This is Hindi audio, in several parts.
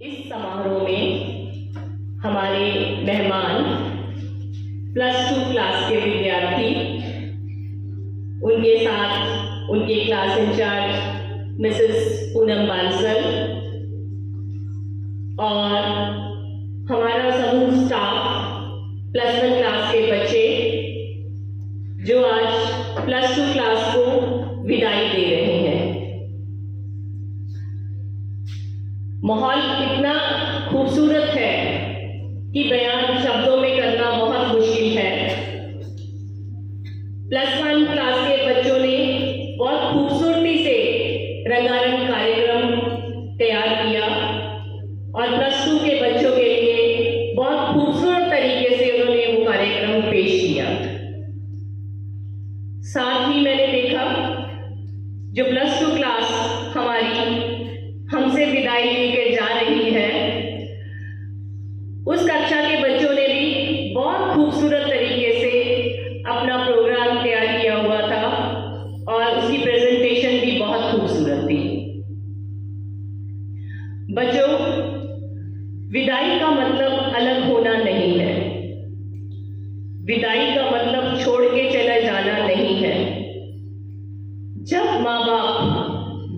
इस समारोह में हमारे मेहमान +2 क्लास के विद्यार्थी, उनके साथ उनके class incharge Mrs Poonam Bansal और हमारा समूह स्टाफ +1 क्लास के बच्चे जो आज +2 क्लास को विदाई दे रहे हैं। माहौल इतना खूबसूरत है कि बयान शब्दों में करना बहुत मुश्किल है। +1 क्लास के बच्चों ने बहुत खूबसूरती से रंगारंग कार्यक्रम तैयार किया और +2 के बच्चों के लिए बहुत खूबसूरत तरीके से उन्होंने वो कार्यक्रम पेश किया। साथ ही मैंने देखा जो +2 क्लास हमारी हमसे विदाई लेकर जा रही है, उस कक्षा के बच्चों ने भी बहुत खूबसूरत तरीके से अपना प्रोग्राम तैयार किया हुआ था और उसकी प्रेजेंटेशन भी बहुत खूबसूरत थी। बच्चों, विदाई का मतलब अलग होना नहीं है, विदाई का मतलब छोड़ के चला जाना नहीं है। जब माँ बाप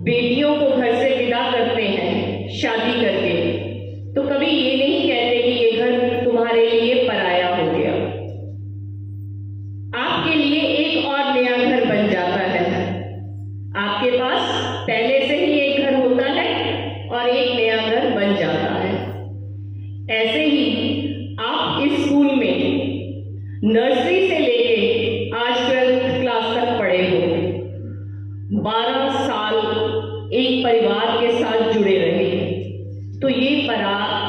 बेटियों को घर से विदा करते हैं शादी करके, तो कभी ये नहीं कहते कि ये घर तुम्हारे लिए पराया हो गया। आपके लिए एक और नया घर बन जाता है। आपके पास पहले से ही एक घर होता है और एक नया घर बन जाता है। ऐसे ही आप इस स्कूल में नर्सरी से लेके आज 12th क्लास तक पढ़े हो, 12 साल एक परिवार के साथ जुड़े रहे, तो ये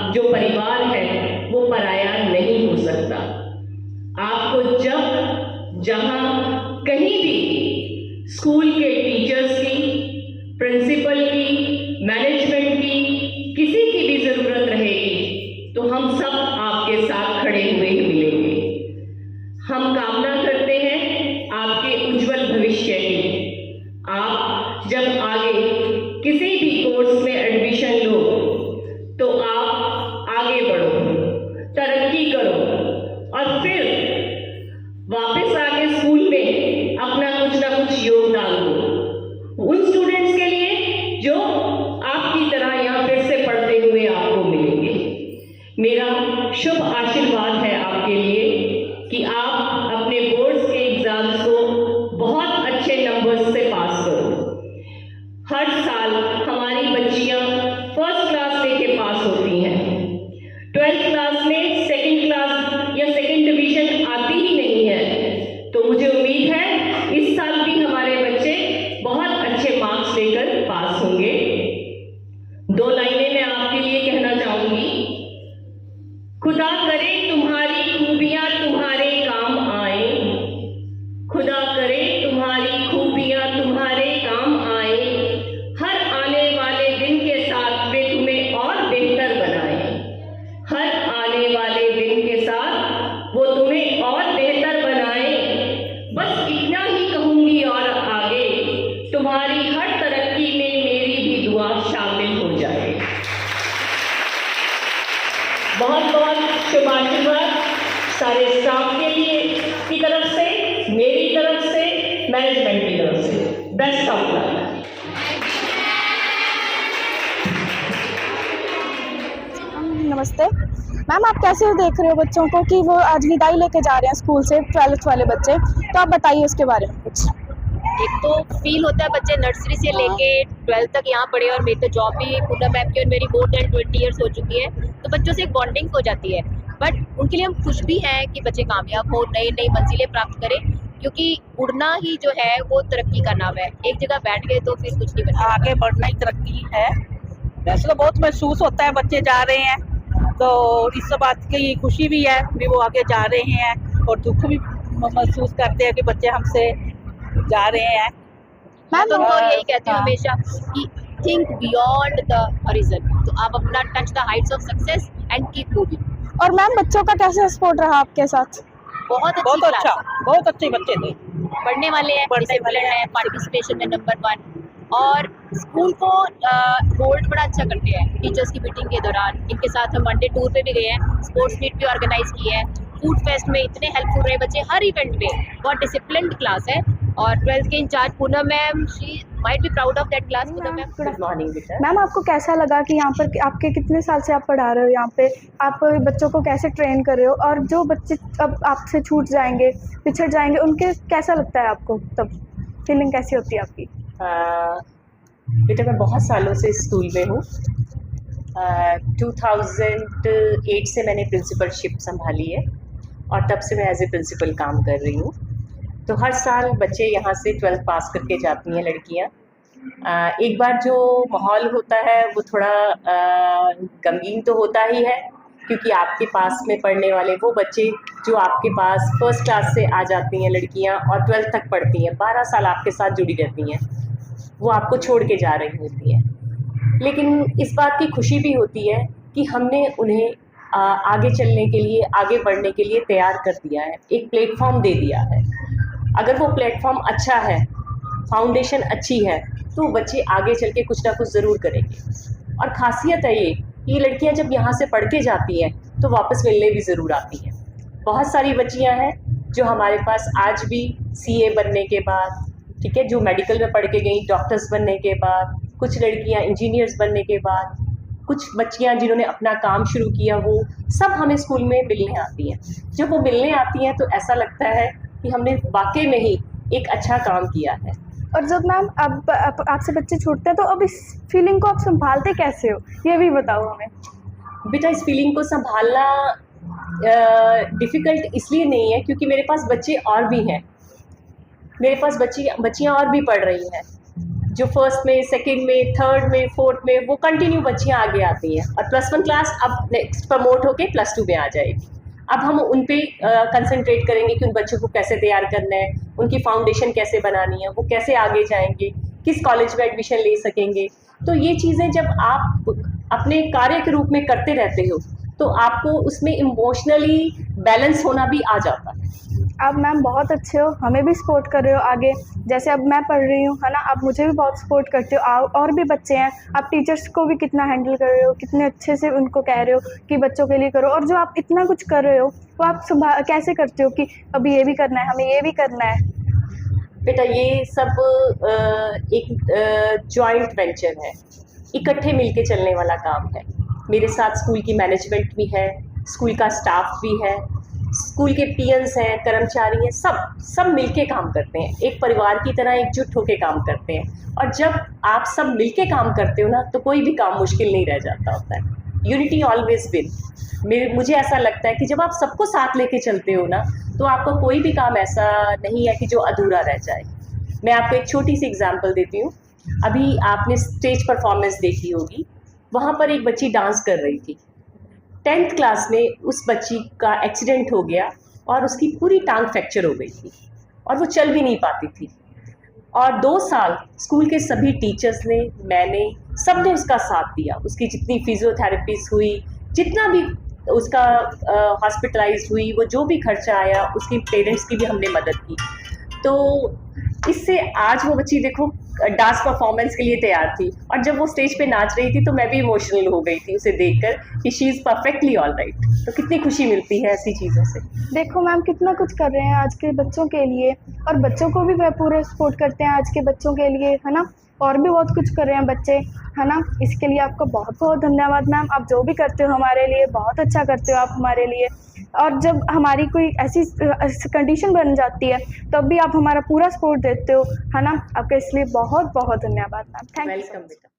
जो परिवार है वो पराया नहीं हो सकता। आपको जब जहां कहीं भी स्कूल के टीचर्स की, प्रिंसिपल की, मैनेजमेंट की, किसी की भी जरूरत रहेगी तो हम सब आपके साथ खड़े हुए ही मिलेंगे। हम कामना करते हैं आपके उज्जवल भविष्य की। आप जब आगे किसी भी कोर्स में एडमिशन लो तो आप आगे बढ़ो, तरक्की करो और फिर वापस आके स्कूल में अपना कुछ ना कुछ योगदान दो उन स्टूडेंट्स के लिए जो आपकी तरह यहाँ फिर से पढ़ते हुए आपको मिलेंगे। मेरा शुभ आशीर्वाद है आपके लिए कि आप अपने बोर्ड्स के एग्जाम्स को बहुत अच्छे नंबर्स से पास करो। हर साल हमारी बच्चियां फर्स्ट क्लास लेके पास होती हैं। 12th क्लास में सेकंड क्लास या सेकंड डिवीजन आती ही नहीं है, तो मुझे उम्मीद है इस साल भी हमारे बच्चे बहुत अच्छे मार्क्स लेकर पास होंगे। 2 लाइनें मैं आपके लिए कहना चाहूंगी। खुदा करे तुम्हारी खूबियां तुम्हारे काम आए, खुदा करे तुम्हारी खूबियां तुम्हारे काम आए, हर आने वाले दिन के साथ वे तुम्हें और बेहतर बनाए, हर आने वाले दिन के साथ वो तुम्हें और बेहतर बनाए। बस इतना ही कहूंगी और आगे तुम्हारी हर तरक्की में मेरी भी दुआ शामिल हो जाए। बहुत बहुत शुभ आशीर्वाद सारे स्टाफ के लिए की तरफ से, मेरी तरफ से, मैनेजमेंट की तरफ से। Best of luck. नमस्ते मैम, आप कैसे देख रहे हो बच्चों को कि वो आज विदाई लेके जा रहे हैं स्कूल से 12th वाले बच्चे, तो आप बताइए उसके बारे में कुछ। एक तो फील होता है बच्चे नर्सरी से लेके 12th तक यहाँ पढ़े और मेरी तो जॉब भी पूनम मैम की और मेरी मोर देन 20 ईयर्स हो चुकी है, तो बच्चों से एक बॉन्डिंग हो जाती है। बट उनके लिए हम खुश भी हैं कि बच्चे कामयाब हो, नई नई मंजिलें प्राप्त करें, क्योंकि उड़ना ही जो है वो तरक्की का नाम है। एक जगह बैठ गए तो फिर कुछ नहीं बनता, आगे बढ़ना ही तरक्की है। वैसे तो बहुत महसूस होता है बच्चे जा रहे हैं, तो इस बात की खुशी भी है भी वो आगे जा रहे हैं, और दुख भी महसूस करते हैं कि बच्चे हमसे जा रहे हैं। मैं तो उनको यही कहती हूँ हमेशा कि थिंक बियॉन्ड द हॉरिजन, तो आप अपना touch the Heights of success and keep moving. और मैम बच्चों का कैसे सपोर्ट रहा आपके साथ? बहुत बहुत अच्छा, बहुत अच्छे बच्चे थे, पढ़ने वाले हैं, पढ़ने वाले हैं, पार्टिसिपेशन में नंबर 1, और स्कूल को होल्ड बड़ा अच्छा करते हैं टीचर्स की मीटिंग के दौरान। इनके साथ हम वनडे टूर पे भी गए हैं, स्पोर्ट्स मीट भी ऑर्गेनाइज की है, फूड फेस्ट में इतने हेल्पफुल रहे बच्चे, हर इवेंट में बहुत डिसिप्लिन्ड क्लास है। और 12th के in charge Poonam ma'am, she might be proud of that class. Poonam ma'am, good morning बेटा। मैम आपको कैसा लगा कि यहाँ पर आपके कितने साल से आप पढ़ा रहे हो यहाँ पे, आप बच्चों को कैसे ट्रेन कर रहे हो, और जो बच्चे अब आपसे छूट जाएंगे, पिछड़ जाएंगे, उनके कैसा लगता है आपको, तब फीलिंग कैसी होती है आपकी? बेटा मैं बहुत सालों से इस स्कूल में हूँ। 2008 से मैंने प्रिंसिपलशिप संभाली है और तब से मैं एज ए प्रिंसिपल काम कर रही हूँ। तो हर साल बच्चे यहाँ से 12th पास करके जाती हैं लड़कियाँ। एक बार जो माहौल होता है वो थोड़ा गमगीन तो होता ही है, क्योंकि आपके पास में पढ़ने वाले वो बच्चे जो आपके पास फर्स्ट क्लास से आ जाती हैं लड़कियाँ और 12th तक पढ़ती हैं, 12 साल आपके साथ जुड़ी रहती हैं, वो आपको छोड़ के जा रही होती हैं। लेकिन इस बात की खुशी भी होती है कि हमने उन्हें आगे चलने के लिए, आगे बढ़ने के लिए तैयार कर दिया है, एक प्लेटफॉर्म दे दिया है। अगर वो प्लेटफॉर्म अच्छा है, फाउंडेशन अच्छी है, तो बच्चे आगे चल के कुछ ना कुछ ज़रूर करेंगे। और ख़ासियत है ये लड़कियां जब यहाँ से पढ़ के जाती हैं तो वापस मिलने भी ज़रूर आती हैं। बहुत सारी बच्चियाँ हैं जो हमारे पास आज भी CA बनने के बाद, ठीक है, जो मेडिकल में पढ़ के गई, डॉक्टर्स बनने के बाद, कुछ लड़कियाँ इंजीनियर्स बनने के बाद, कुछ बच्चियाँ जिन्होंने अपना काम शुरू किया, वो सब हमें स्कूल में मिलने आती हैं। जब वो मिलने आती हैं तो ऐसा लगता है कि हमने वाकई में ही एक अच्छा काम किया है। और जब मैम अब आपसे बच्चे छूटते हैं तो अब इस फीलिंग को आप संभालते कैसे हो, ये भी बताओ हमें। बेटा इस फीलिंग को संभालना डिफ़िकल्ट इसलिए नहीं है क्योंकि मेरे पास बच्चे और भी हैं, मेरे पास बच्चियाँ और भी पढ़ रही हैं, जो फर्स्ट में, सेकंड में, थर्ड में, फोर्थ में, वो कंटिन्यू बच्चियाँ आगे आती हैं। और +1 क्लास अब नेक्स्ट प्रमोट होके +2 में आ जाएगी। अब हम उन पे कंसंट्रेट करेंगे कि उन बच्चों को कैसे तैयार करना है, उनकी फाउंडेशन कैसे बनानी है, वो कैसे आगे जाएंगे, किस कॉलेज में एडमिशन ले सकेंगे। तो ये चीज़ें जब आप अपने कार्य के रूप में करते रहते हो तो आपको उसमें इमोशनली बैलेंस होना भी आ जाता है। आप मैम बहुत अच्छे हो, हमें भी सपोर्ट कर रहे हो आगे, जैसे अब मैं पढ़ रही हूँ, है ना, आप मुझे भी बहुत सपोर्ट करते हो। और भी बच्चे हैं, आप टीचर्स को भी कितना हैंडल कर रहे हो, कितने अच्छे से उनको कह रहे हो कि बच्चों के लिए करो। और जो आप इतना कुछ कर रहे हो वो आप कैसे करते हो कि अभी ये भी करना है, हमें ये भी करना है? बेटा ये सब एक जॉइंट वेंचर है, इकट्ठे मिलके चलने वाला काम है। मेरे साथ स्कूल की मैनेजमेंट भी है, स्कूल का स्टाफ भी है, स्कूल के पियंस हैं, कर्मचारी हैं, सब मिलके काम करते हैं, एक परिवार की तरह एकजुट होके काम करते हैं। और जब आप सब मिलके काम करते हो ना तो कोई भी काम मुश्किल नहीं रह जाता होता है। Unity always win. मुझे ऐसा लगता है कि जब आप सबको साथ लेके चलते हो ना तो आपका कोई भी काम ऐसा नहीं है कि जो अधूरा रह जाए। मैं आपको एक छोटी सी एग्जांपल देती हूँ। अभी आपने स्टेज परफॉर्मेंस देखी होगी, वहाँ पर एक बच्ची डांस कर रही थी। 10th क्लास में उस बच्ची का एक्सीडेंट हो गया और उसकी पूरी टांग फ्रैक्चर हो गई थी और वो चल भी नहीं पाती थी। और 2 साल स्कूल के सभी टीचर्स ने, मैंने, सब ने उसका साथ दिया। उसकी जितनी फिजियोथेरेपीज हुई, जितना भी उसका हॉस्पिटलाइज हुई, वो जो भी खर्चा आया, उसकी पेरेंट्स की भी हमने मदद की। तो इससे आज वो बच्ची देखो डांस परफॉर्मेंस के लिए तैयार थी, और जब वो स्टेज पे नाच रही थी तो मैं भी इमोशनल हो गई थी उसे देखकर कि she is perfectly all right. तो कितनी खुशी मिलती है ऐसी चीज़ों से। देखो मैम कितना कुछ कर रहे हैं आज के बच्चों के लिए, और बच्चों को भी वह पूरा सपोर्ट करते हैं आज के बच्चों के लिए, है ना, और भी बहुत कुछ कर रहे हैं बच्चे, है ना। इसके लिए आपका बहुत बहुत धन्यवाद मैम। आप जो भी करते हो हमारे लिए बहुत अच्छा करते हो आप हमारे लिए। और जब हमारी कोई ऐसी कंडीशन बन जाती है तब भी आप हमारा पूरा सपोर्ट देते हो, है ना। आपका इसलिए बहुत बहुत धन्यवाद मैम। Thank you. वेलकम बेटा।